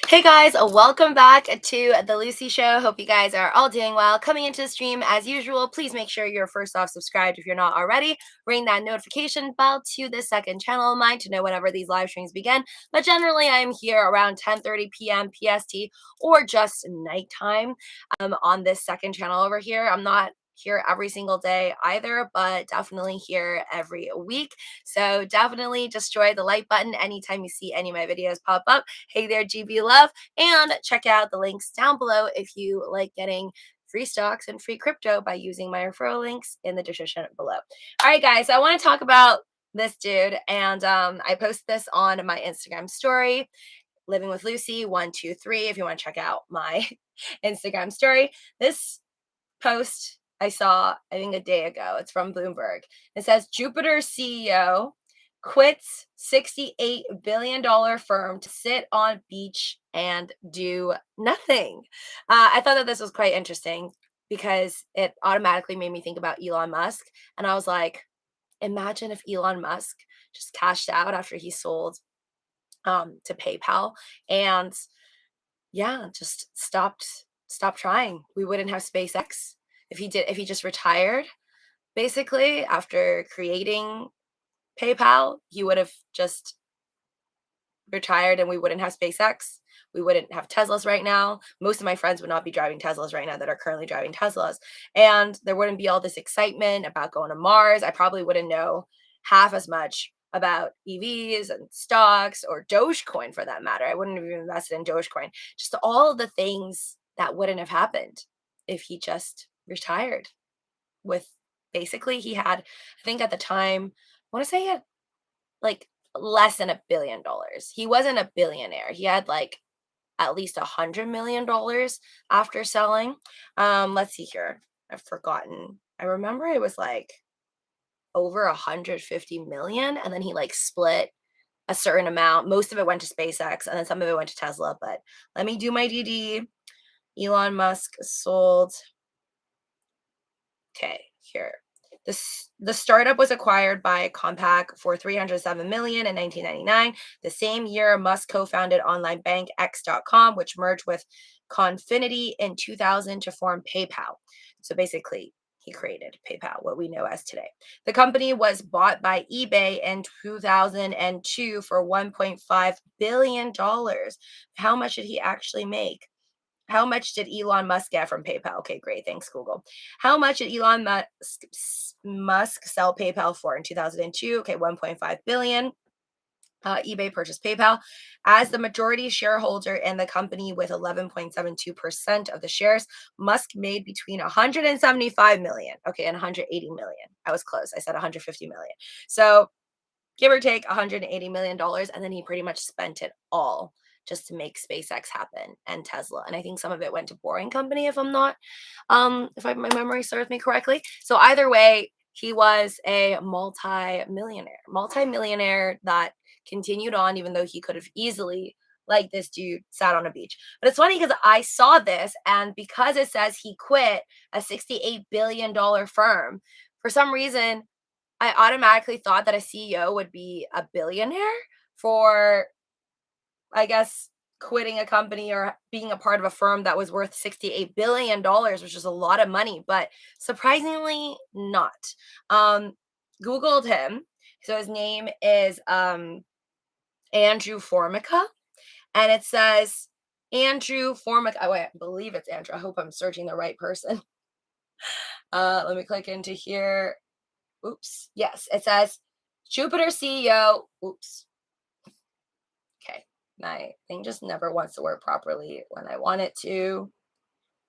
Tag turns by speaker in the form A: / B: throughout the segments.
A: Hey guys, welcome back to the Lucy Show. Hope you guys are all doing well. Coming into the stream as usual, please make sure you're first off subscribed if you're not already. Ring that notification bell to the second channel of mine to know whenever these live streams begin. But generally, I'm here around 10:30 p.m. PST or just nighttime on this second channel over here. I'm not here every single day either, but definitely here every week. So definitely destroy the like button anytime you see any of my videos pop up. Hey there, GB Love, and check out the links down below if you like getting free stocks and free crypto by using my referral links in the description below. All right, guys, so I want to talk about this dude, and I post this on my Instagram story, Living with Lucy 123. If you want to check out my Instagram story, this post I saw, I think a day ago. It's from Bloomberg. It says Jupiter CEO quits $68 billion firm to sit on beach and do nothing. I thought that this was quite interesting because it automatically made me think about Elon Musk. And I was like, imagine if Elon Musk just cashed out after he sold to PayPal and yeah, just stopped trying. We wouldn't have SpaceX if he just retired. Basically, after creating PayPal, he would have just retired and we wouldn't have SpaceX. We wouldn't have Teslas right now. Most of my friends would not be driving Teslas right now that are currently driving Teslas. And there wouldn't be all this excitement about going to Mars. I probably wouldn't know half as much about EVs and stocks or Dogecoin for that matter. I wouldn't have even invested in Dogecoin. Just all of the things that wouldn't have happened if he just retired with basically he had, I think at the time, I want to say he had like less than $1 billion. He wasn't a billionaire. He had like at least $100 million after selling. Let's see here. I've forgotten. I remember it was like over 150 million, and then he like split a certain amount. Most of it went to SpaceX, and then some of it went to Tesla. But let me do my DD. Elon Musk sold. Okay, here. The startup was acquired by Compaq for $307 million in 1999. The same year, Musk co-founded online bank X.com, which merged with Confinity in 2000 to form PayPal. So basically, he created PayPal, what we know as today. The company was bought by eBay in 2002 for $1.5 billion. How much did he actually make? How much did Elon Musk get from PayPal? Okay, great. Thanks, Google. How much did Elon Musk sell PayPal for in 2002? Okay, 1.5 billion. eBay purchased PayPal as the majority shareholder in the company with 11.72% of the shares. Musk made between 175 million, okay, and 180 million. I was close. I said 150 million. So give or take $180 million. And then he pretty much spent it all just to make SpaceX happen and Tesla. And I think some of it went to Boring Company, if I'm not, my memory serves me correctly. So either way, he was a multi-millionaire that continued on, even though he could have easily, like this dude, sat on a beach. But it's funny because I saw this, and because it says he quit a $68 billion firm, for some reason, I automatically thought that a CEO would be a billionaire for, I guess, quitting a company or being a part of a firm that was worth $68 billion, which is a lot of money, but surprisingly not. Googled him. So his name is Andrew Formica, and it says Andrew Formica. Oh, wait, I believe it's Andrew. I hope I'm searching the right person. Let me click into here. Oops. Yes, it says Jupiter CEO. Oops. Okay. My thing just never wants to work properly when I want it to.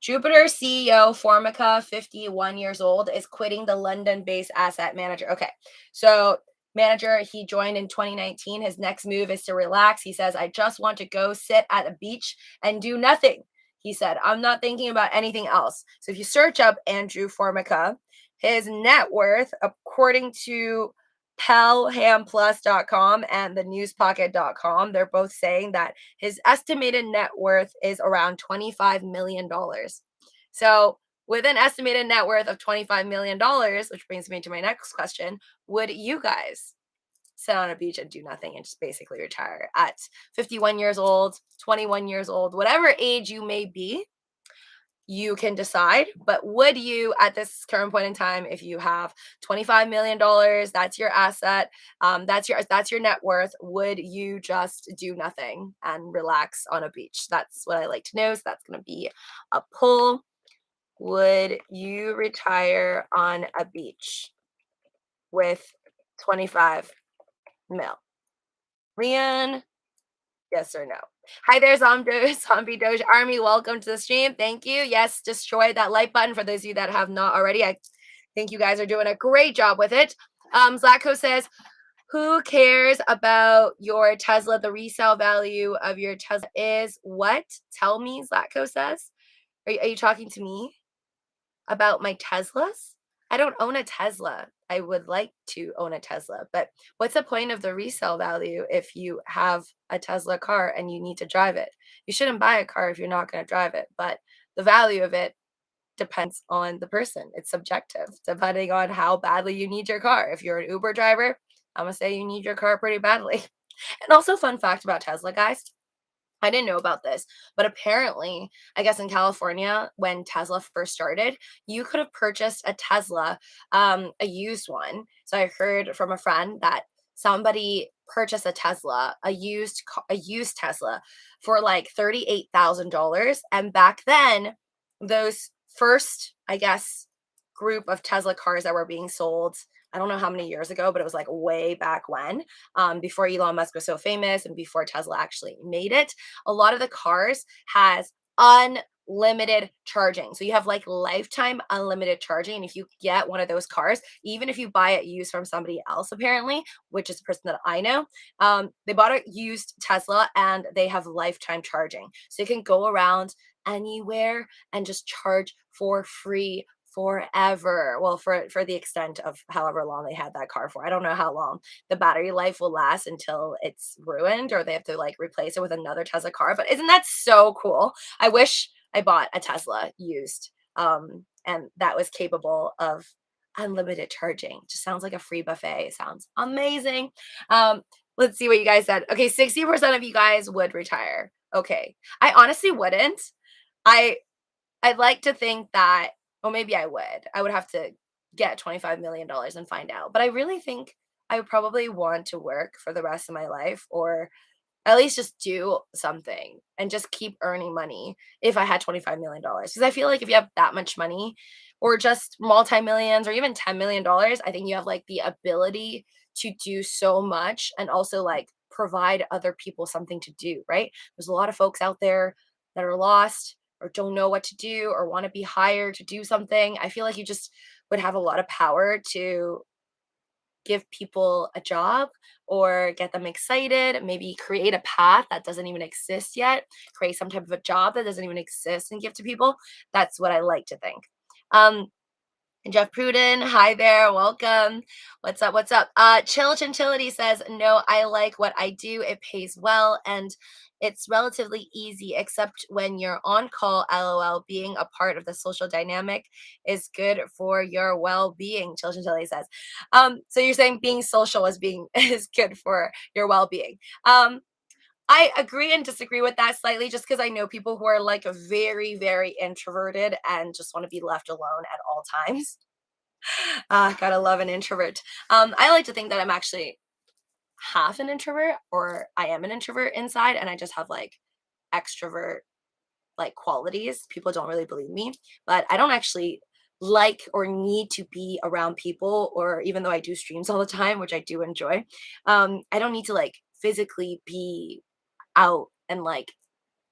A: Jupiter CEO Formica, 51 years old, is quitting the London-based asset manager. Okay. So manager, he joined in 2019. His next move is to relax. He says, I just want to go sit at a beach and do nothing. He said, I'm not thinking about anything else. So if you search up Andrew Formica, his net worth, according to pelhamplus.com and the newspocket.com, they're both saying that his estimated net worth is around $25 million. So with an estimated net worth of $25 million, which brings me to my next question, would you guys sit on a beach and do nothing and just basically retire at 51 years old, 21 years old, whatever age you may be, you can decide. But would you, at this current point in time, if you have $25 million, that's your asset, that's your net worth, would you just do nothing and relax on a beach? That's what I like to know. So that's going to be a poll. Would you retire on a beach with 25 mil? Rian, yes or no? Hi there, Zombie Doge Army. Welcome to the stream. Thank you. Yes, destroy that like button for those of you that have not already. I think you guys are doing a great job with it. Zlatko says, who cares about your Tesla? The resale value of your Tesla is what? Tell me, Zlatko says. Are you talking to me about my Teslas? I don't own a Tesla. I would like to own a Tesla, but what's the point of the resale value if you have a Tesla car and you need to drive it? You shouldn't buy a car if you're not going to drive it, but the value of it depends on the person. It's subjective, depending on how badly you need your car. If you're an Uber driver, I'm going to say you need your car pretty badly. And also, fun fact about Tesla, guys. I didn't know about this, but apparently, I guess in California, when Tesla first started, you could have purchased a Tesla, a used one. So I heard from a friend that somebody purchased a Tesla, a used Tesla, for like $38,000. And back then, those first, I guess, group of Tesla cars that were being sold, I don't know how many years ago, but it was like way back when, before Elon Musk was so famous and before Tesla actually made it. A lot of the cars has unlimited charging. So you have like lifetime unlimited charging. And if you get one of those cars, even if you buy it used from somebody else, apparently, which is the person that I know, they bought a used Tesla and they have lifetime charging. So you can go around anywhere and just charge for free forever. Well, for the extent of however long they had that car for. I don't know how long the battery life will last until it's ruined or they have to like replace it with another Tesla car. But isn't that so cool? I wish I bought a Tesla used, and that was capable of unlimited charging. Just sounds like a free buffet. Sounds amazing. Let's see what you guys said. Okay, 60% of you guys would retire. Okay. I honestly wouldn't. I'd like to think that, well, maybe I would. I would have to get $25 million and find out. But I really think I would probably want to work for the rest of my life, or at least just do something and just keep earning money if I had $25 million. Because I feel like if you have that much money, or just multi-millions, or even $10 million, I think you have like the ability to do so much and also like provide other people something to do, right? There's a lot of folks out there that are lost or don't know what to do or want to be hired to do something. I feel like you just would have a lot of power to give people a job or get them excited, maybe create a path that doesn't even exist yet, create some type of a job that doesn't even exist and give to people. That's what I like to think. Um, Jeff Pruden, hi there, welcome. What's up? What's up? Chill Chinchillity says, no, I like what I do. It pays well and it's relatively easy, except when you're on call. LOL. Being a part of the social dynamic is good for your well-being. Chill Chinchillity says. So you're saying being social is good for your well-being. I agree and disagree with that slightly, just because I know people who are like very, very introverted and just want to be left alone at all times. Gotta love an introvert. I like to think that I'm actually half an introvert, or I am an introvert inside, and I just have like extrovert like qualities. People don't really believe me, but I don't actually like or need to be around people, or even though I do streams all the time, which I do enjoy, I don't need to like physically be out and like,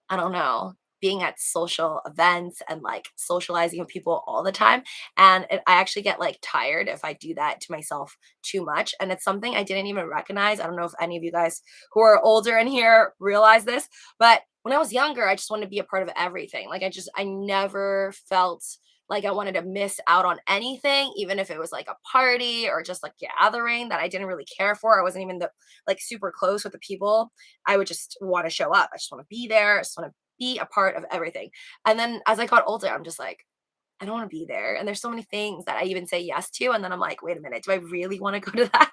A: I don't know, being at social events and like socializing with people all the time. And I actually get like tired if I do that to myself too much. And it's something I didn't even recognize. I don't know if any of you guys who are older in here realize this, but when I was younger, I just wanted to be a part of everything. Like I never felt like I wanted to miss out on anything, even if it was like a party or just like gathering that I didn't really care for. I wasn't even like super close with the people. I would just want to show up. I just want to be there. I just want to be a part of everything. And then as I got older, I'm just like, I don't want to be there. And there's so many things that I even say yes to. And then I'm like, wait a minute, do I really want to go to that?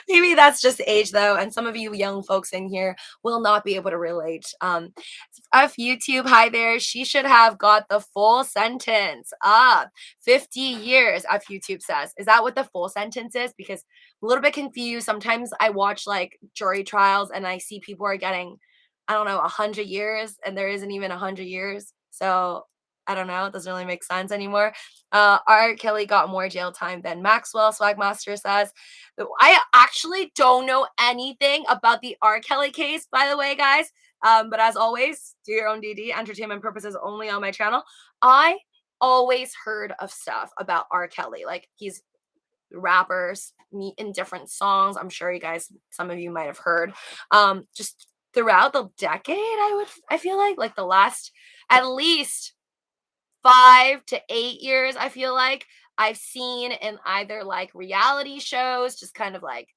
A: Maybe that's just age though, and some of you young folks in here will not be able to relate. F YouTube, hi there. She should have got the full sentence. 50 years, F YouTube says. Is that what the full sentence is? Because I'm a little bit confused. Sometimes I watch like jury trials and I see people are getting, I don't know, 100 years, and there isn't even 100 years. So I don't know. It doesn't really make sense anymore. R. Kelly got more jail time than Maxwell, Swagmaster says. I actually don't know anything about the R. Kelly case, by the way, guys. But as always, do your own DD, entertainment purposes only on my channel. I always heard of stuff about R. Kelly. Like he's rappers meet in different songs. I'm sure you guys, some of you might have heard. Just throughout the decade, I feel like the last at least 5 to 8 years, I feel like I've seen in either like reality shows, just kind of like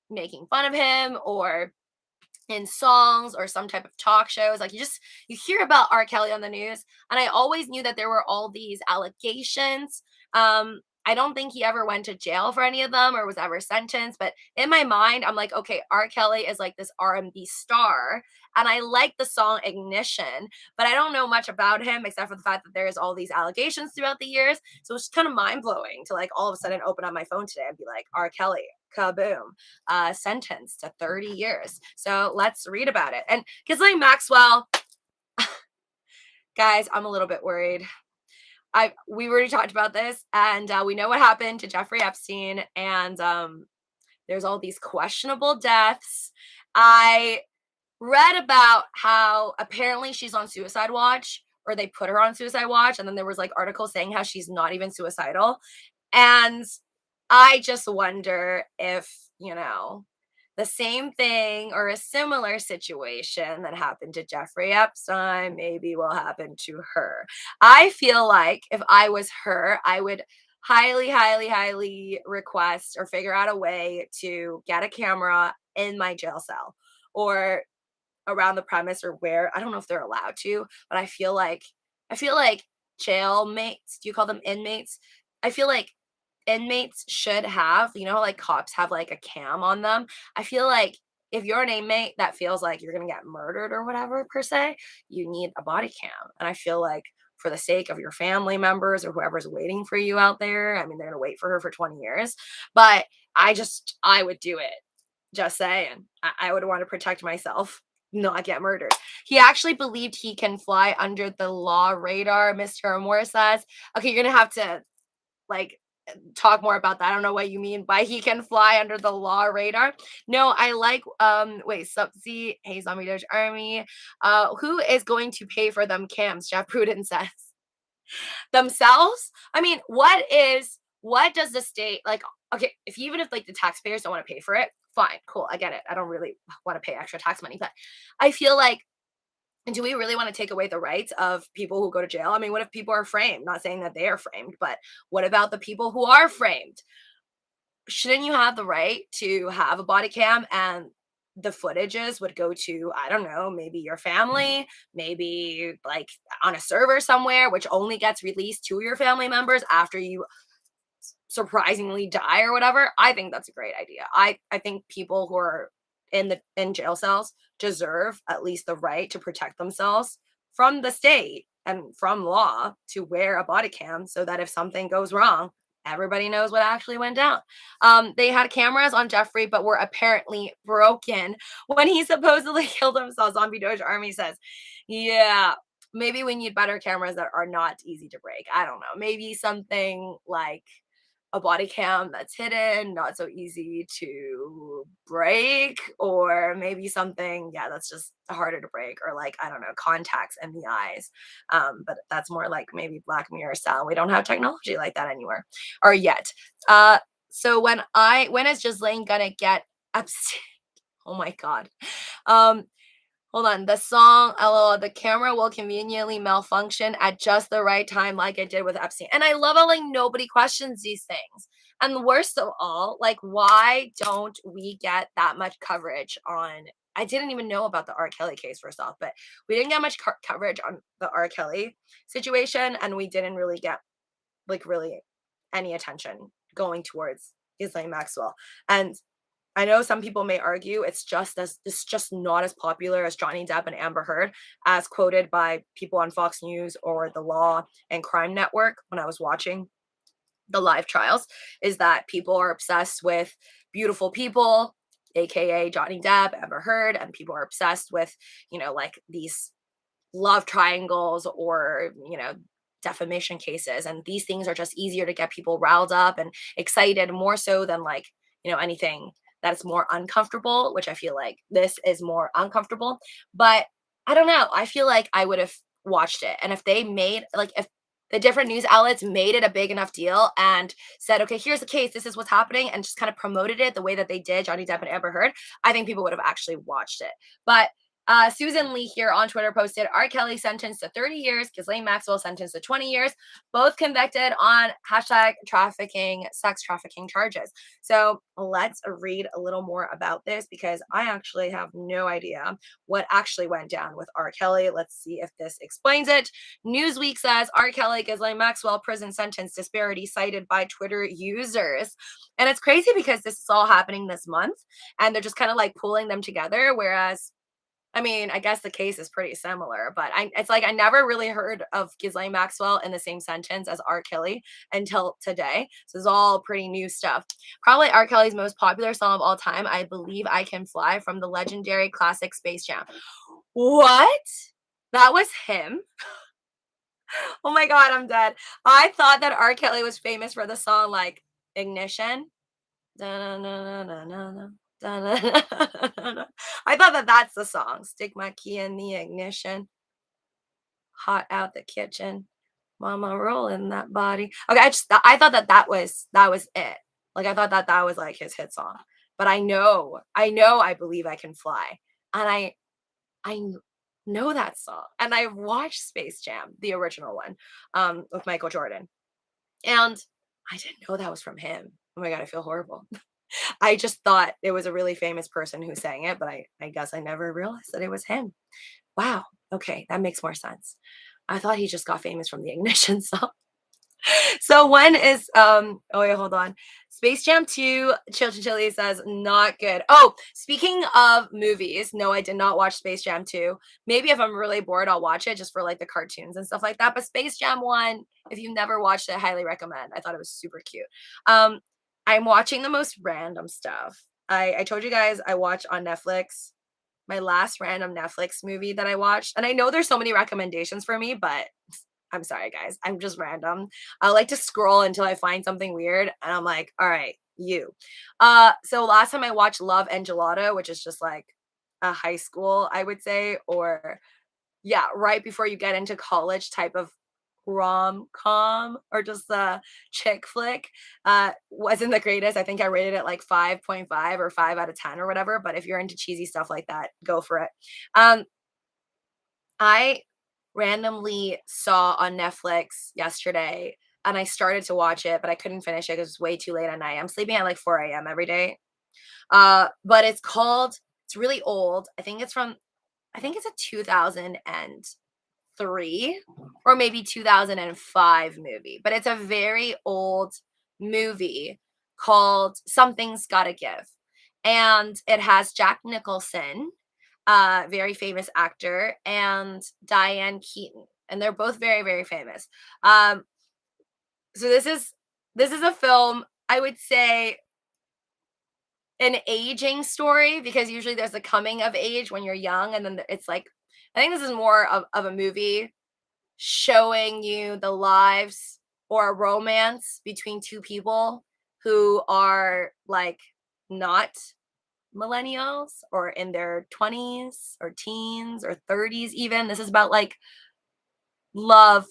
A: making fun of him, or in songs or some type of talk shows. Like you hear about R. Kelly on the news, and I always knew that there were all these allegations. I don't think he ever went to jail for any of them or was ever sentenced, but in my mind, I'm like, okay, R. Kelly is like this R&B star, and I like the song Ignition, but I don't know much about him except for the fact that there's all these allegations throughout the years. So it's kind of mind blowing to like all of a sudden open up my phone today and be like, R. Kelly, kaboom, sentenced to 30 years. So let's read about it. And Ghislaine Maxwell, guys, I'm a little bit worried. We already talked about this, and we know what happened to Jeffrey Epstein, and there's all these questionable deaths. I read about how apparently she's on suicide watch, or they put her on suicide watch, and then there was like articles saying how she's not even suicidal. And I just wonder if, the same thing or a similar situation that happened to Jeffrey Epstein maybe will happen to her. I feel like if I was her, I would highly, highly, highly request or figure out a way to get a camera in my jail cell or around the premise, or where, I don't know if they're allowed to, but I feel like jail mates, do you call them inmates? I feel like inmates should have, like cops have like a cam on them. I feel like if you're an inmate that feels like you're going to get murdered or whatever per se, you need a body cam. And I feel like for the sake of your family members or whoever's waiting for you out there, I mean, they're going to wait for her for 20 years, but I would do it. Just saying. I would want to protect myself, not get murdered. He actually believed he can fly under the law radar, Mr. Moore says. Okay, you're going to have to like talk more about that. I don't know what you mean by he can fly under the law radar. No, I like wait, Subsea, hey Zombie Doge Army. Who is going to pay for them cams? Jeff Pruden says. Themselves? I mean, what does the state like, okay, if even if like the taxpayers don't want to pay for it, fine, cool, I get it. I don't really want to pay extra tax money, but I feel like, and do we really want to take away the rights of people who go to jail? I mean, what if people are framed? Not saying that they are framed, but what about the people who are framed? Shouldn't you have the right to have a body cam, and the footages would go to, I don't know, maybe your family, maybe like on a server somewhere, which only gets released to your family members after you surprisingly die or whatever? I think that's a great idea. I think people who are in jail cells deserve at least the right to protect themselves from the state and from law to wear a body cam, so that if something goes wrong, everybody knows what actually went down. They had cameras on Jeffrey, but were apparently broken when he supposedly killed himself. Zombie Doge Army says, yeah, maybe we need better cameras that are not easy to break. I don't know. Maybe something like a body cam that's hidden, not so easy to break, or maybe something, yeah, that's just harder to break, or like, I don't know, contacts in the eyes. But that's more like maybe Black Mirror style. We don't have technology like that anymore, or yet. So when is Ghislaine gonna get upset? Oh my god. Um, Hold on. The song, LOL, the camera will conveniently malfunction at just the right time, like it did with Epstein. And I love how like nobody questions these things. And worst of all, like, why don't we get that much coverage on? I didn't even know about the R. Kelly case, first off, but we didn't get much coverage on the R. Kelly situation, and we didn't really get like really any attention going towards Ghislaine Maxwell. And I know some people may argue it's just not as popular as Johnny Depp and Amber Heard, as quoted by people on Fox News or the Law and Crime Network when I was watching the live trials, is that people are obsessed with beautiful people, aka Johnny Depp, Amber Heard, and people are obsessed with, like these love triangles or, defamation cases. And these things are just easier to get people riled up and excited more so than like, anything that's more uncomfortable, which I feel like this is more uncomfortable. But I don't know. I feel like I would have watched it. And if they made like if the different news outlets made it a big enough deal and said, okay, here's the case, this is what's happening, and just kind of promoted it the way that they did Johnny Depp and Amber Heard, I think people would have actually watched it. But Susan Lee here on Twitter posted, R. Kelly sentenced to 30 years, Ghislaine Maxwell sentenced to 20 years, both convicted on hashtag trafficking, sex trafficking charges. So let's read a little more about this because I actually have no idea what actually went down with R. Kelly. Let's see if this explains it. Newsweek says R. Kelly, Ghislaine Maxwell prison sentence disparity cited by Twitter users. And it's crazy because this is all happening this month and they're just kind of like pulling them together. Whereas I mean, I guess the case is pretty similar, but it's like I never really heard of Ghislaine Maxwell in the same sentence as R. Kelly until today. So it's all pretty new stuff. Probably R. Kelly's most popular song of all time, I Believe I Can Fly, from the legendary classic Space Jam. What? That was him? Oh my God, I'm dead. I thought that R. Kelly was famous for the song like Ignition. Da-na-na-na-na-na-na. Da-na-na-na-na. I thought that that's the song. Stick my key in the ignition. Hot out the kitchen. Mama rolling that body. Okay, I thought that that was it. Like I thought that that was like his hit song. But I believe I can fly. And I know that song. And I watched Space Jam, the original one, with Michael Jordan. And I didn't know that was from him. Oh my God, I feel horrible. I just thought it was a really famous person who sang it, but I guess I never realized that it was him. Wow. Okay, that makes more sense. I thought he just got famous from the Ignition song. So when is oh wait, hold on. Space Jam 2, Chili says not good. Oh, speaking of movies, no, I did not watch Space Jam 2. Maybe if I'm really bored, I'll watch it just for like the cartoons and stuff like that. But Space Jam 1, if you've never watched it, I highly recommend. I thought it was super cute. I'm watching the most random stuff. I told you guys I watched on Netflix my last random Netflix movie that I watched. And I know there's so many recommendations for me, but I'm sorry, guys. I'm just random. I like to scroll until I find something weird, and I'm like, all right, you. So last time I watched Love and Gelato, which is just like a high school, I would say, or yeah, right before you get into college type of rom-com or just a chick flick. Wasn't the greatest. I think I rated it like 5.5 or 5 out of 10 or whatever. But if you're into cheesy stuff like that, go for it. Um, I randomly saw on Netflix yesterday and I started to watch it, but I couldn't finish it because it was way too late at night. I'm sleeping at like 4 a.m. every day. But it's really old. I think it's a 2003 or maybe 2005 movie, but it's a very old movie called Something's Gotta Give. And it has Jack Nicholson, very famous actor, and Diane Keaton. And they're both very, very famous. Um, so this is a film, I would say an aging story because usually there's a coming of age when you're young, and then it's like I think this is more of a movie showing you the lives or a romance between two people who are like not millennials or in their 20s or teens or 30s even. This is about like love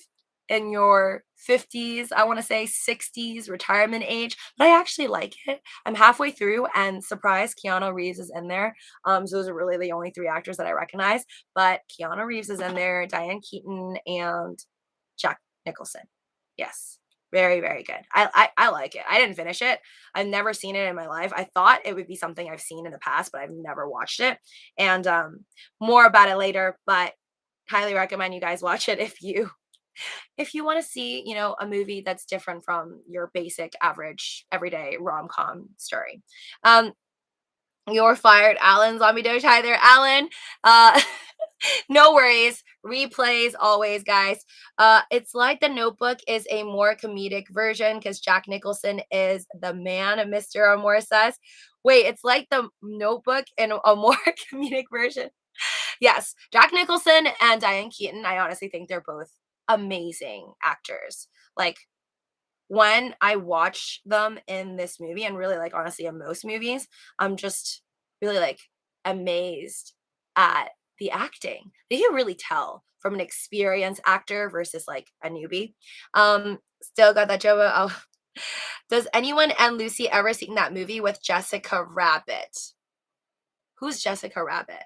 A: in your 50s, I want to say 60s, retirement age. But I actually like it. I'm halfway through and surprise, Keanu Reeves is in there. So those are really the only three actors that I recognize. But Keanu Reeves is in there, Diane Keaton, and Jack Nicholson. Yes. Very, very good. I like it. I didn't finish it. I've never seen it in my life. I thought it would be something I've seen in the past, but I've never watched it. And more about it later, but highly recommend you guys watch it if you want to see, a movie that's different from your basic average everyday rom-com story. Um You're fired, Alan. Zombie Doge. Hi there, Alan. Uh, no worries. Replays always, guys. It's like The Notebook is a more comedic version because Jack Nicholson is the man, Mr. Amor says. Wait, it's like The Notebook in a more comedic version. Yes, Jack Nicholson and Diane Keaton. I honestly think they're both amazing actors. Like, when I watch them in this movie, and really, like, honestly, in most movies, I'm just really, like, amazed at the acting. They can really tell from an experienced actor versus, like, a newbie. Still got that Joe. Oh, does anyone and Lucy ever seen that movie with Jessica Rabbit? Who's Jessica Rabbit?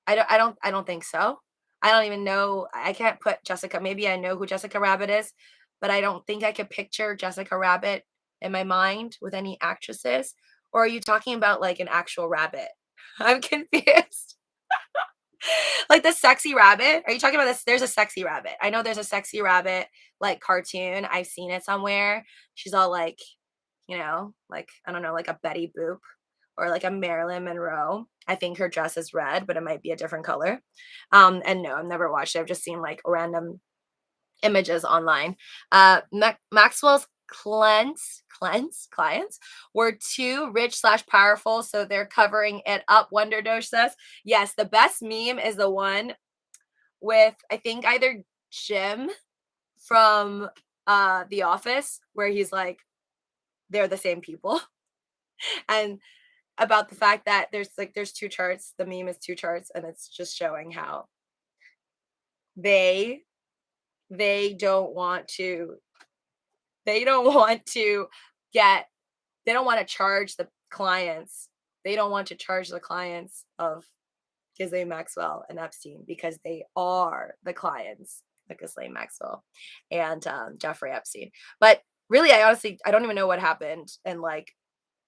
A: I don't think so. I don't even know. I can't put Jessica. Maybe I know who Jessica Rabbit is, but I don't think I could picture Jessica Rabbit in my mind with any actresses. Or are you talking about like an actual rabbit? I'm confused. Like the sexy rabbit? Are you talking about this? There's a sexy rabbit. I know there's a sexy rabbit like cartoon. I've seen it somewhere. She's all like, like I don't know, like a Betty Boop or like a Marilyn Monroe. I think her dress is red, but it might be a different color. And no, I've never watched it. I've just seen like random images online. Maxwell's clients were too rich slash powerful, so they're covering it up. Wonder Doge says, yes, the best meme is the one with I think either Jim from The Office, where he's like, they're the same people. And about the fact that there's two charts. The meme is two charts, and it's just showing how they they don't want to they don't want to get they don't want to charge the clients. They don't want to charge the clients of Ghislaine Maxwell and Epstein because they are the clients of Ghislaine Maxwell and Jeffrey Epstein. But really, I don't even know what happened and like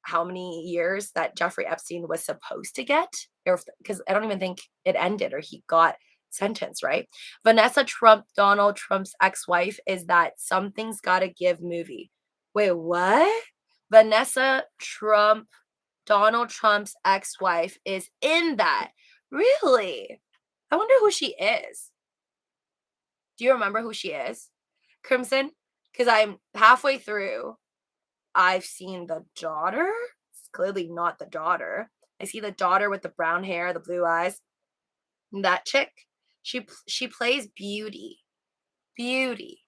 A: how many years that Jeffrey Epstein was supposed to get, or because I don't even think it ended or he got sentenced, right? Vanessa Trump, Donald Trump's ex-wife, is that Something's Gotta Give movie. Wait, what? Vanessa Trump, Donald Trump's ex-wife, is in that. Really? I wonder who she is. Do you remember who she is, Crimson? Because I'm halfway through. I've seen the daughter. It's clearly not the daughter. I see the daughter with the brown hair, the blue eyes. That chick, she plays Beauty. Beauty.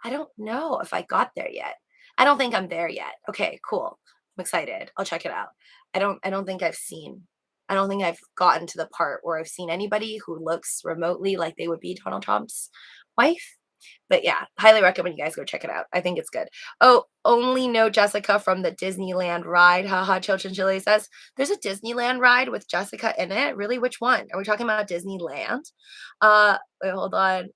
A: I don't know if I got there yet. I don't think I'm there yet. Okay, cool. I'm excited. I'll check it out. I don't think I don't think I've gotten to the part where I've seen anybody who looks remotely like they would be Donald Trump's wife. But yeah, highly recommend you guys go check it out. I think it's good. Oh, only know Jessica from the Disneyland ride. Haha, Children Chili says. There's a Disneyland ride with Jessica in it. Really? Which one? Are we talking about Disneyland? Wait, hold on.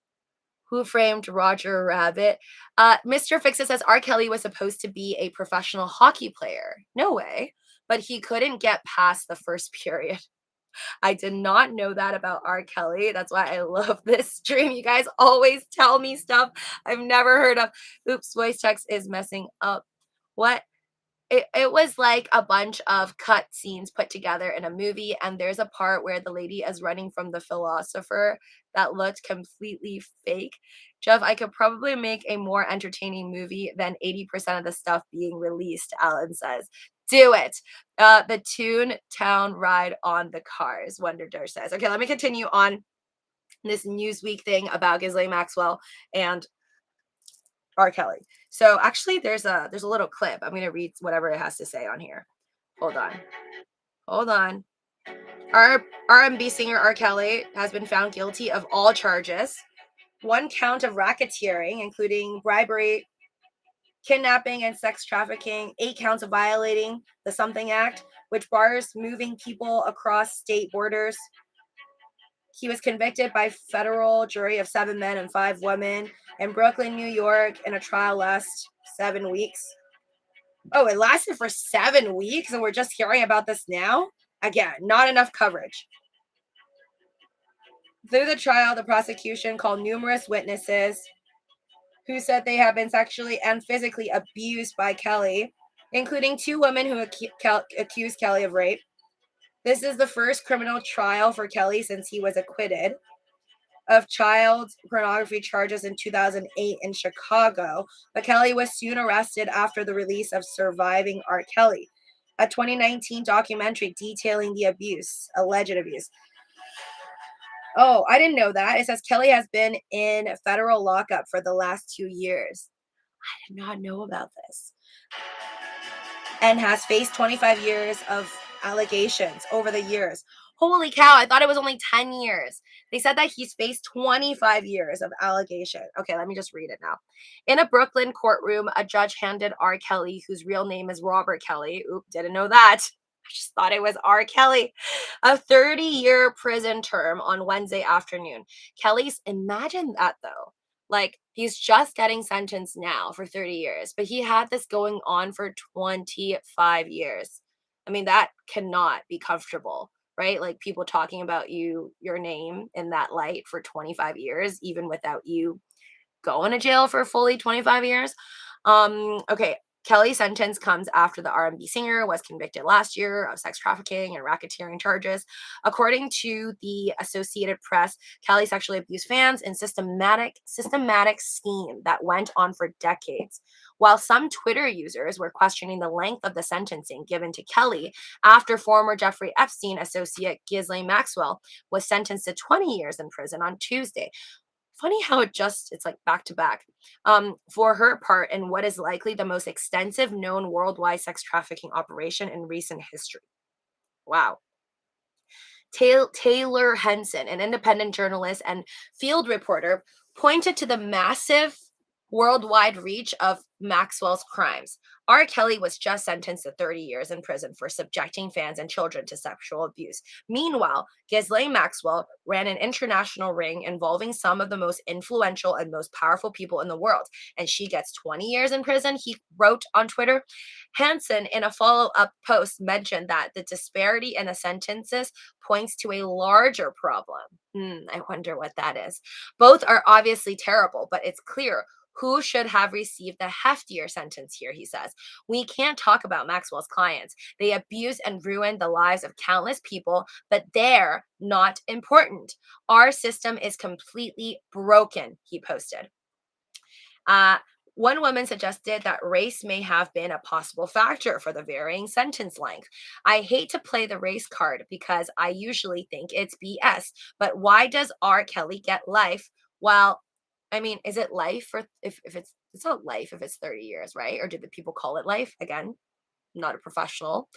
A: Who Framed Roger Rabbit? Mr. Fixit says R. Kelly was supposed to be a professional hockey player. No way. But he couldn't get past the first period. I did not know that about R. Kelly. That's why I love this stream. You guys always tell me stuff I've never heard of. Oops, voice text is messing up. What? It was like a bunch of cut scenes put together in a movie, and there's a part where the lady is running from the philosopher that looked completely fake. Jeff, I could probably make a more entertaining movie than 80% of the stuff being released, Alan says. Do it. The Toon Town ride on the cars, Wonder Doge says. Okay, let me continue on this Newsweek thing about Ghislaine Maxwell and R. Kelly. So actually there's a little clip. I'm gonna read whatever it has to say on here. Hold on. Hold on. Our R&B singer R. Kelly has been found guilty of all charges. One count of racketeering, including bribery, kidnapping, and sex trafficking, 8 counts of violating the Something Act, which bars moving people across state borders. He was convicted by federal jury of 7 men and 5 women in Brooklyn, New York, in a trial last 7 weeks. Oh, it lasted for 7 weeks, and we're just hearing about this now? Again, not enough coverage. Through the trial, the prosecution called numerous witnesses who said they have been sexually and physically abused by Kelly, including 2 women who accused Kelly of rape. This is the first criminal trial for Kelly since he was acquitted of child pornography charges in 2008 in Chicago, but Kelly was soon arrested after the release of Surviving R. Kelly, a 2019 documentary detailing the alleged abuse. Oh, I didn't know that. It says Kelly has been in federal lockup for the last 2 years. I did not know about this. And has faced 25 years of allegations over the years. Holy cow, I thought it was only 10 years. They said that he's faced 25 years of allegation. Okay, let me just read it now. In a Brooklyn courtroom, a judge handed R. Kelly, whose real name is Robert Kelly, oop, didn't know that. I just thought it was R. Kelly, a 30-year prison term on Wednesday afternoon. Kelly's, imagine that though. Like, he's just getting sentenced now for 30 years, but he had this going on for 25 years. I mean, that cannot be comfortable, right? Like, people talking about your name in that light for 25 years, even without you going to jail for fully 25 years. Okay, Kelly's sentence comes after the R&B singer was convicted last year of sex trafficking and racketeering charges. According to the Associated Press, Kelly sexually abused fans in systematic scheme that went on for decades. While some Twitter users were questioning the length of the sentencing given to Kelly after former Jeffrey Epstein associate Ghislaine Maxwell was sentenced to 20 years in prison on Tuesday. Funny how it's like back to back. For her part in what is likely the most extensive known worldwide sex trafficking operation in recent history. Wow. Taylor Henson, an independent journalist and field reporter, pointed to the massive worldwide reach of Maxwell's crimes. R. Kelly was just sentenced to 30 years in prison for subjecting fans and children to sexual abuse. Meanwhile, Ghislaine Maxwell ran an international ring involving some of the most influential and most powerful people in the world, and she gets 20 years in prison, he wrote on Twitter. Hansen, in a follow up post, mentioned that the disparity in the sentences points to a larger problem. I wonder what that is. Both are obviously terrible, but it's clear who should have received the heftier sentence here, he says. We can't talk about Maxwell's clients. They abuse and ruin the lives of countless people, but they're not important. Our system is completely broken, he posted. One woman suggested that race may have been a possible factor for the varying sentence length. I hate to play the race card because I usually think it's BS, but why does R. Kelly get life? Well, I mean, is it life or if it's not life if it's 30 years, right? Or do the people call it life? Again, not a professional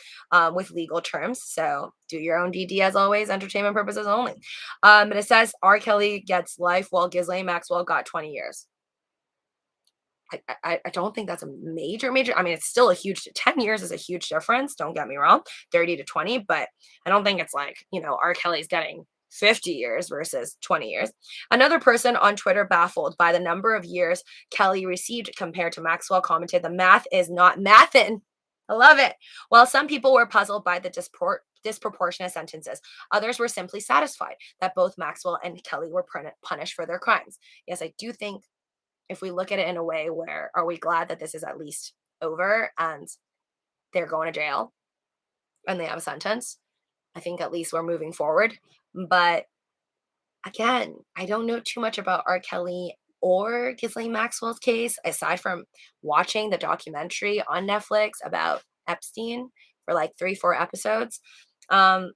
A: with legal terms. So do your own DD as always, entertainment purposes only. But it says R. Kelly gets life while Ghislaine Maxwell got 20 years. I don't think that's a major. I mean, it's still a huge 10 years is a huge difference. Don't get me wrong, 30 to 20, but I don't think it's like, R. Kelly's getting 50 years versus 20 years. Another person on Twitter baffled by the number of years Kelly received compared to Maxwell commented, the math is not mathin'. I love it. While some people were puzzled by the disproportionate sentences, others were simply satisfied that both Maxwell and Kelly were punished for their crimes. Yes, I do think if we look at it in a way where are we glad that this is at least over and they're going to jail and they have a sentence, I think at least we're moving forward. But again, I don't know too much about R. Kelly or Ghislaine Maxwell's case aside from watching the documentary on Netflix about Epstein for like 3-4 episodes. Um,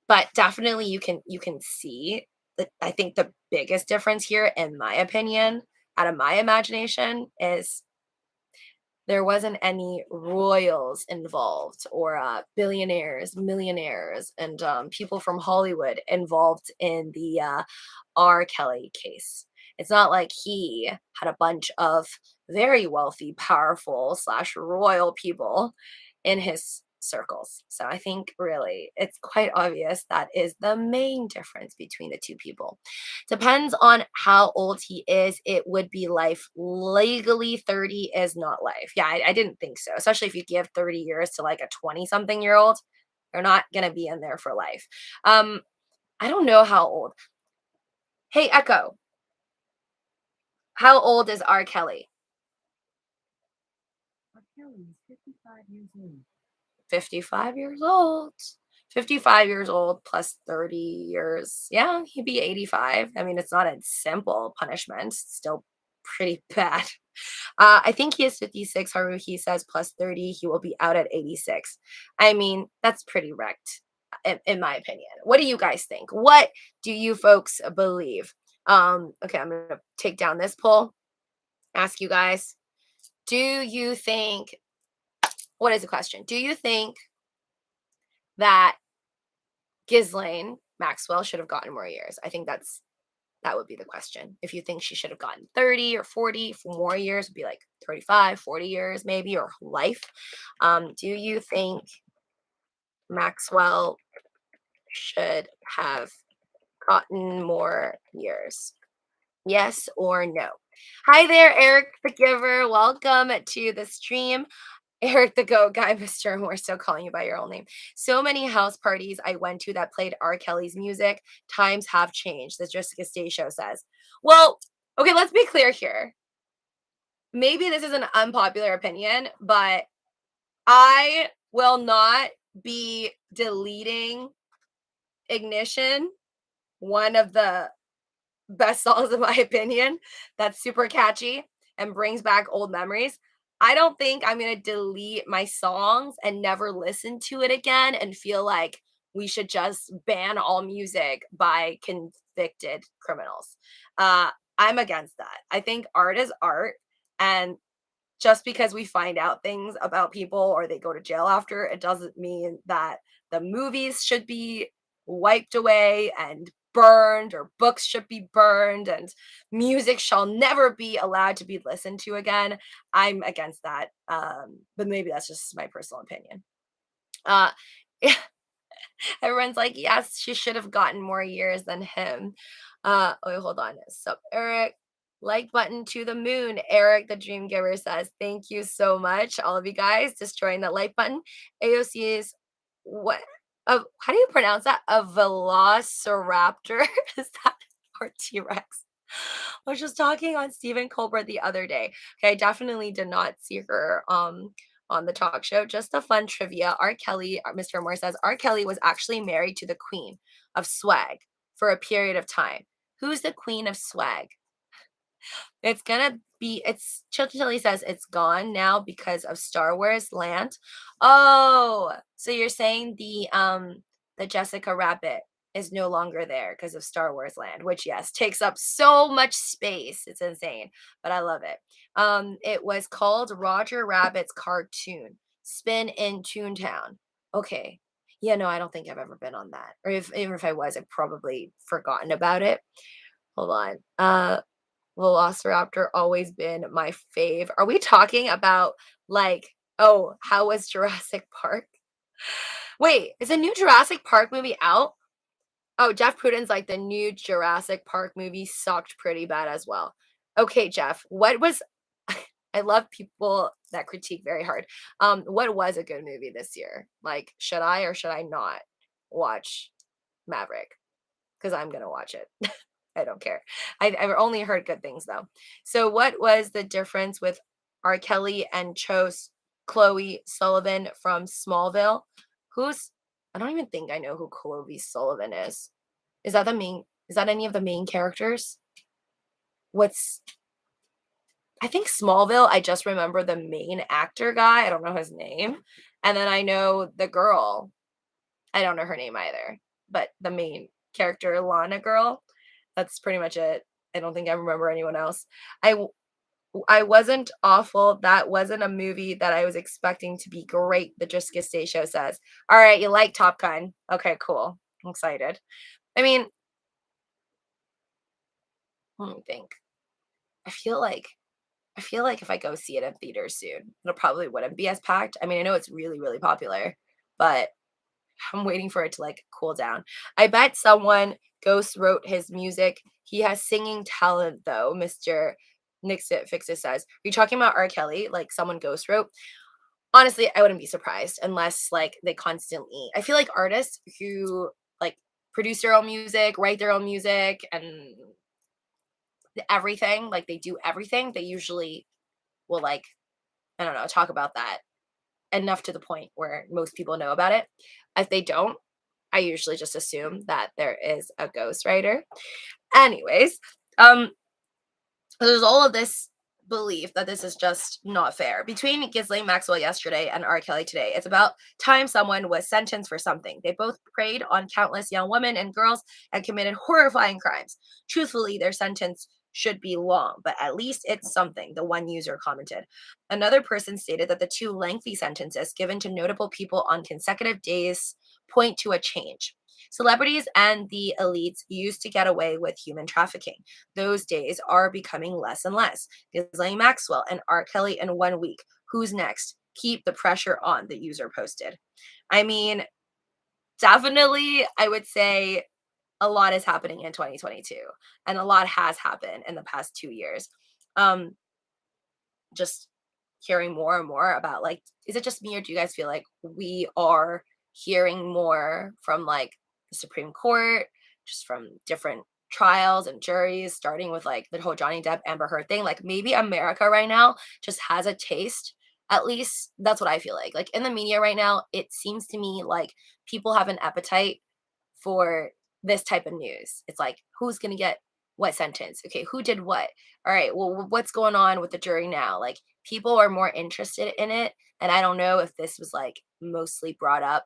A: but definitely you can see that I think the biggest difference here, in my opinion, out of my imagination, is there wasn't any royals involved or billionaires, millionaires, and people from Hollywood involved in the R. Kelly case. It's not like he had a bunch of very wealthy, powerful slash royal people in his circles. So I think really it's quite obvious that is the main difference between the two people. Depends on how old he is. It would be life. Legally, 30 is not life. Yeah, I didn't think so. Especially if you give 30 years to like a 20 something year old, they're not going to be in there for life. I don't know how old. Hey, Echo, how old is R. Kelly?
B: R. Kelly is 55 years old.
A: 55 years old. 55 years old plus 30 years. Yeah, he'd be 85. I mean, it's not a simple punishment. It's still pretty bad. I think he is 56. Haruhi says plus 30. He will be out at 86. I mean, that's pretty wrecked, in my opinion. What do you guys think? What do you folks believe? Okay, I'm going to take down this poll, ask you guys. Do you think, what is the question? Do you think that Ghislaine Maxwell should have gotten more years? I think that would be the question. If you think she should have gotten 30 or 40 for more years, would be like 35, 40 years maybe, or life. Do you think Maxwell should have gotten more years? Yes or no? Hi there, Eric the Giver. Welcome to the stream. Eric the Goat Guy, Mr. We're still calling you by your old name. So many house parties I went to that played R. Kelly's music. Times have changed, the Jessica Stay Show says. Well, okay, let's be clear here. Maybe this is an unpopular opinion, but I will not be deleting Ignition, one of the best songs in my opinion. That's super catchy and brings back old memories. I don't think I'm going to delete my songs and never listen to it again and feel like we should just ban all music by convicted criminals. I'm against that. I think art is art, and just because we find out things about people or they go to jail after, it doesn't mean that the movies should be wiped away and burned, or books should be burned, and music shall never be allowed to be listened to again. I'm against that. But maybe that's just my personal opinion. Uh, Everyone's like, yes, she should have gotten more years than him. Wait, hold on. Sup, Eric? Like button to the moon. Eric, the dream giver, says, thank you so much. All of you guys destroying that like button. AOC is what? How do you pronounce that? A velociraptor? Is that, or T-Rex? I was just talking on Stephen Colbert the other day. Okay, I definitely did not see her on the talk show. Just a fun trivia. R. Kelly, Mr. Moore says, R. Kelly was actually married to the Queen of Swag for a period of time. Who's the Queen of Swag? It's gonna be, it's Chilly says it's gone now because of Star Wars Land. Oh, so you're saying the Jessica Rabbit is no longer there because of Star Wars Land, which yes, takes up so much space. It's insane, but I love it. It was called Roger Rabbit's Cartoon Spin in Toontown. Okay. Yeah, no, I don't think I've ever been on that. Or if even if I was, I've probably forgotten about it. Hold on. Velociraptor always been my fave. Are we talking about like, oh, how was Jurassic Park? Wait, is a new Jurassic Park movie out? Oh, Jeff Pruden's like the new Jurassic Park movie sucked pretty bad as well. Okay, Jeff, what was I love people that critique very hard. What was a good movie this year? Like, should I or should I not watch Maverick? Because I'm gonna watch it. I don't care. I've only heard good things though. So, what was the difference with R. Kelly and Chloe Sullivan from Smallville? Who's? I don't even think I know who Chloe Sullivan is. Is that the main? Is that any of the main characters? What's? I think Smallville. I just remember the main actor guy. I don't know his name, and then I know the girl. I don't know her name either, but the main character, Lana girl. That's pretty much it. I don't think I remember anyone else. I wasn't awful. That wasn't a movie that I was expecting to be great, the Jessica Stay Show says. All right, you like Top Gun. Okay, cool. I'm excited. I mean, let me think. I feel like if I go see it in theaters soon, it'll probably wouldn't be as packed. I mean, I know it's really, really popular, but I'm waiting for it to like cool down. I bet someone ghost wrote his music. He has singing talent though, Mr. Nixit Fixit says. Are you talking about R. Kelly? Like someone ghost wrote? Honestly, I wouldn't be surprised unless like they constantly. I feel like artists who like produce their own music, write their own music, and everything, like they do everything, they usually will like, I don't know, talk about that enough to the point where most people know about it. If they don't, I usually just assume that there is a ghostwriter. Anyways, um, there's all of this belief that this is just not fair. Between Ghislaine Maxwell yesterday and R. Kelly today, it's about time someone was sentenced for something. They both preyed on countless young women and girls and committed horrifying crimes. Truthfully, their sentence should be long, but at least it's something, the one user commented. Another person stated that the two lengthy sentences given to notable people on consecutive days point to a change. Celebrities and the elites used to get away with human trafficking. Those days are becoming less and less. Ghislaine Maxwell and R. Kelly in 1 week. Who's next? Keep the pressure on, the user posted. I mean, definitely, I would say a lot is happening in 2022, and a lot has happened in the past 2 years. Um, just hearing more and more about, like, is it just me, or do you guys feel like we are hearing more from, like, the Supreme Court, just from different trials and juries, starting with, like, the whole Johnny Depp Amber Heard thing? Like, maybe America right now just has a taste. At least that's what I feel like. Like, in the media right now, it seems to me like people have an appetite for this type of news. It's like, who's going to get what sentence? Okay, who did what? All right, well, what's going on with the jury now? Like, people are more interested in it. And I don't know if this was like mostly brought up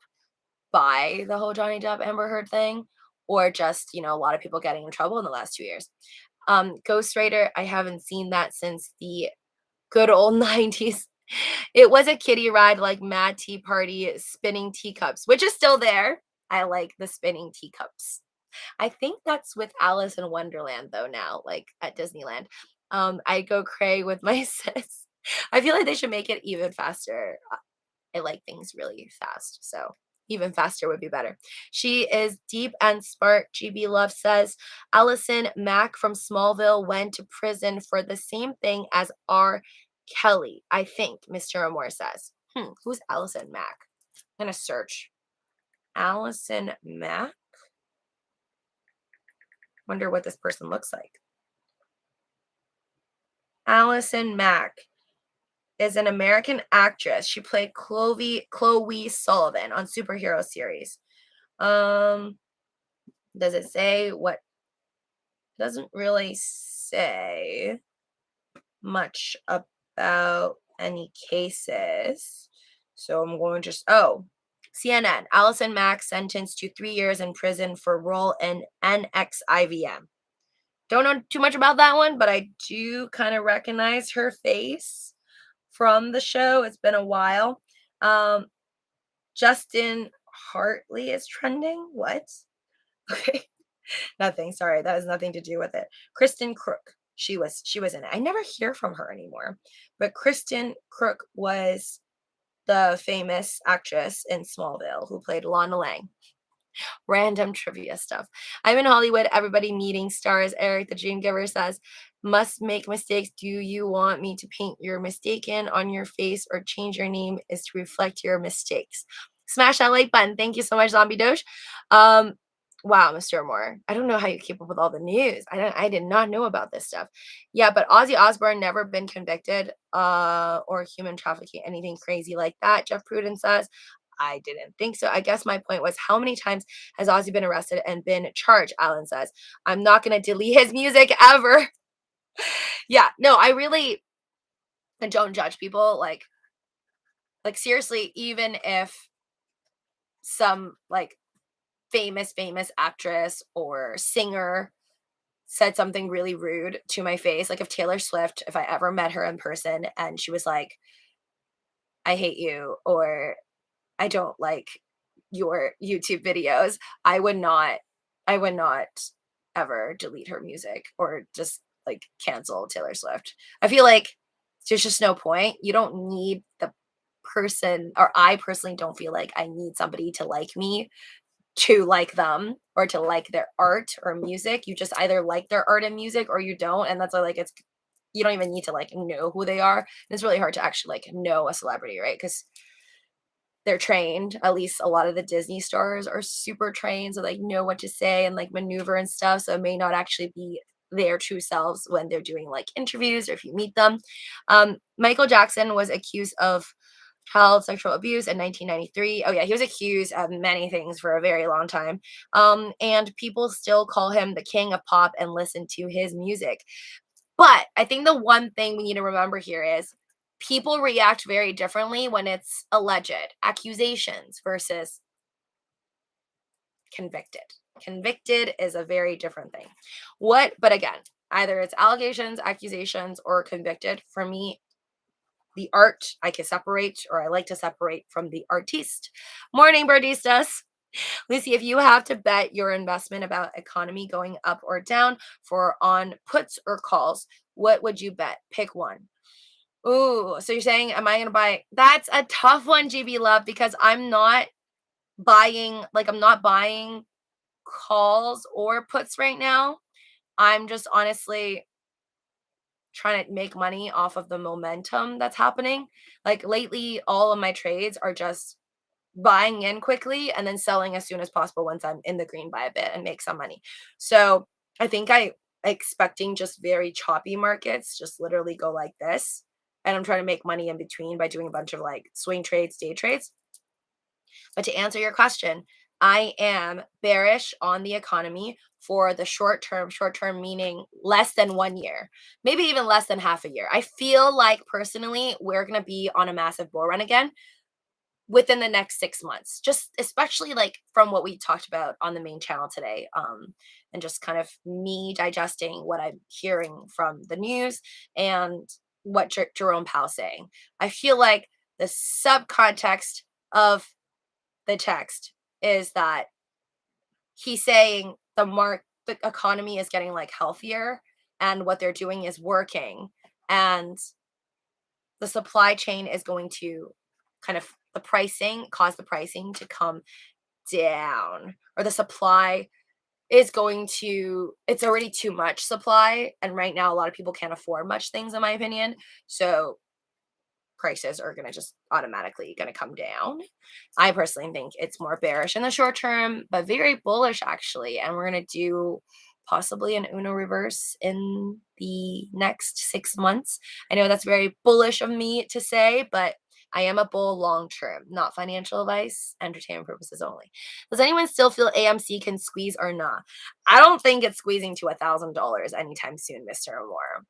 A: by the whole Johnny Depp Amber Heard thing, or just, a lot of people getting in trouble in the last 2 years. Ghostwriter, I haven't seen that since the good old 90s. It was a kiddie ride, like Mad Tea Party spinning teacups, which is still there. I like the spinning teacups. I think that's with Alice in Wonderland though now, like at Disneyland. I go cray with my sis. I feel like they should make it even faster. I like things really fast, so even faster would be better. She is deep and smart. GB Love says Allison Mack from Smallville went to prison for the same thing as R. Kelly, I think, Mr. Amore says. Who's Allison Mack? I'm gonna search. Allison Mack? Wonder what this person looks like. Allison Mack is an American actress. She played Chloe Sullivan on superhero series. Does it say what? It doesn't really say much about any cases. So I'm going to CNN. Allison Mack sentenced to 3 years in prison for role in NXIVM. Don't know too much about that one, but I do kind of recognize her face from the show. It's been a while. Justin Hartley is trending. What? Okay. Nothing. Sorry. That has nothing to do with it. Kristen Crook. She was in it. I never hear from her anymore. But Kristen Crook was the famous actress in Smallville who played Lana Lang. Random trivia stuff. I'm in Hollywood. Everybody meeting stars. Eric the Dream Giver says, must make mistakes. Do you want me to paint your mistaken on your face or change your name is to reflect your mistakes? Smash that like button. Thank you so much, Zombie Doge. Wow, Mr. Moore. I don't know how you keep up with all the news. I did not know about this stuff. Yeah, but Ozzy Osbourne never been convicted or human trafficking, anything crazy like that. Jeff Pruden says, I didn't think so. I guess my point was, how many times has Ozzy been arrested and been charged? Alan says, I'm not going to delete his music ever. Yeah, no, I really don't judge people. Like seriously, even if some like famous actress or singer said something really rude to my face, like if Taylor Swift, if I ever met her in person and she was like, I hate you, or I don't like your YouTube videos, I would not ever delete her music or just like cancel Taylor Swift. I feel like there's just no point. You don't need the person, or I personally don't feel like I need somebody to like me to like them or to like their art or music. You just either like their art and music or you don't. And that's why, like, it's, you don't even need to like know who they are. And it's really hard to actually like know a celebrity, right? Because they're trained. At least a lot of the Disney stars are super trained, so like know what to say and like maneuver and stuff. So it may not actually be their true selves when they're doing like interviews or if you meet them. Michael Jackson was accused of child sexual abuse in 1993. Oh yeah, he was accused of many things for a very long time. And people still call him the king of pop and listen to his music. But I think the one thing we need to remember here is people react very differently when it's alleged accusations versus convicted. Convicted is a very different thing. But again, either it's allegations, accusations, or convicted. For me, the art I can separate, or I like to separate from the artiste. Morning, birdistas. Lucy, if you have to bet your investment about economy going up or down for on puts or calls, what would you bet? Pick one. Ooh, so you're saying, am I going to buy? That's a tough one, GB Love, because I'm not buying calls or puts right now. I'm just honestly trying to make money off of the momentum that's happening. Like lately, all of my trades are just buying in quickly and then selling as soon as possible once I'm in the green by a bit and make some money. So I think I expecting just very choppy markets, just literally go like this. And I'm trying to make money in between by doing a bunch of like swing trades, day trades. But to answer your question, I am bearish on the economy for the short term meaning less than 1 year, maybe even less than half a year. I feel like personally, we're going to be on a massive bull run again within the next 6 months, just especially like from what we talked about on the main channel today. And just kind of me digesting what I'm hearing from the news and what Jerome Powell saying. I feel like the subcontext of the text is that he's saying the economy is getting like healthier and what they're doing is working, and the supply chain is going to kind of cause the pricing to come down, or the supply is going to it's already too much supply, and right now a lot of people can't afford much things in my opinion. So prices are going to just automatically going to come down. I personally think it's more bearish in the short term, but very bullish actually. And we're going to do possibly an Uno reverse in the next 6 months. I know that's very bullish of me to say, but I am a bull long term, not financial advice, entertainment purposes only. Does anyone still feel AMC can squeeze or not? I don't think it's squeezing to $1,000 anytime soon, Mr. Amore,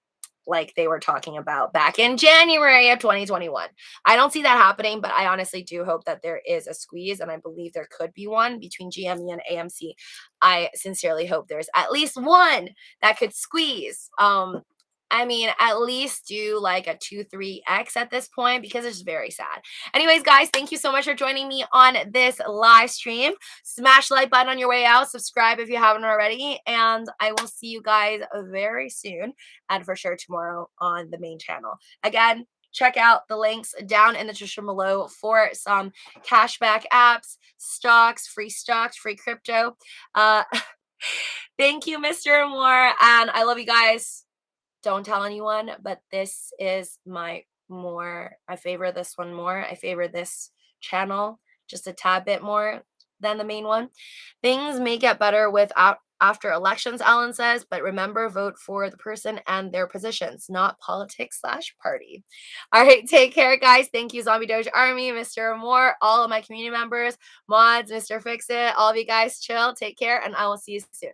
A: like they were talking about back in January of 2021. I don't see that happening, but I honestly do hope that there is a squeeze, and I believe there could be one between GME and AMC. I sincerely hope there's at least one that could squeeze. I mean, at least do like a 2-3x at this point, because it's very sad. Anyways, guys, thank you so much for joining me on this live stream. Smash the like button on your way out. Subscribe if you haven't already. And I will see you guys very soon, and for sure tomorrow on the main channel. Again, check out the links down in the description below for some cashback apps, stocks, free crypto. Thank you, Mr. Moore. And I love you guys. Don't tell anyone, but this is I favor this one more. I favor this channel just a tad bit more than the main one. Things may get better after elections, Alan says, but remember, vote for the person and their positions, not politics/party. All right, take care, guys. Thank you, Zombie Doge Army, Mr. Moore, all of my community members, mods, Mr. Fix It, all of you guys chill, take care, and I will see you soon.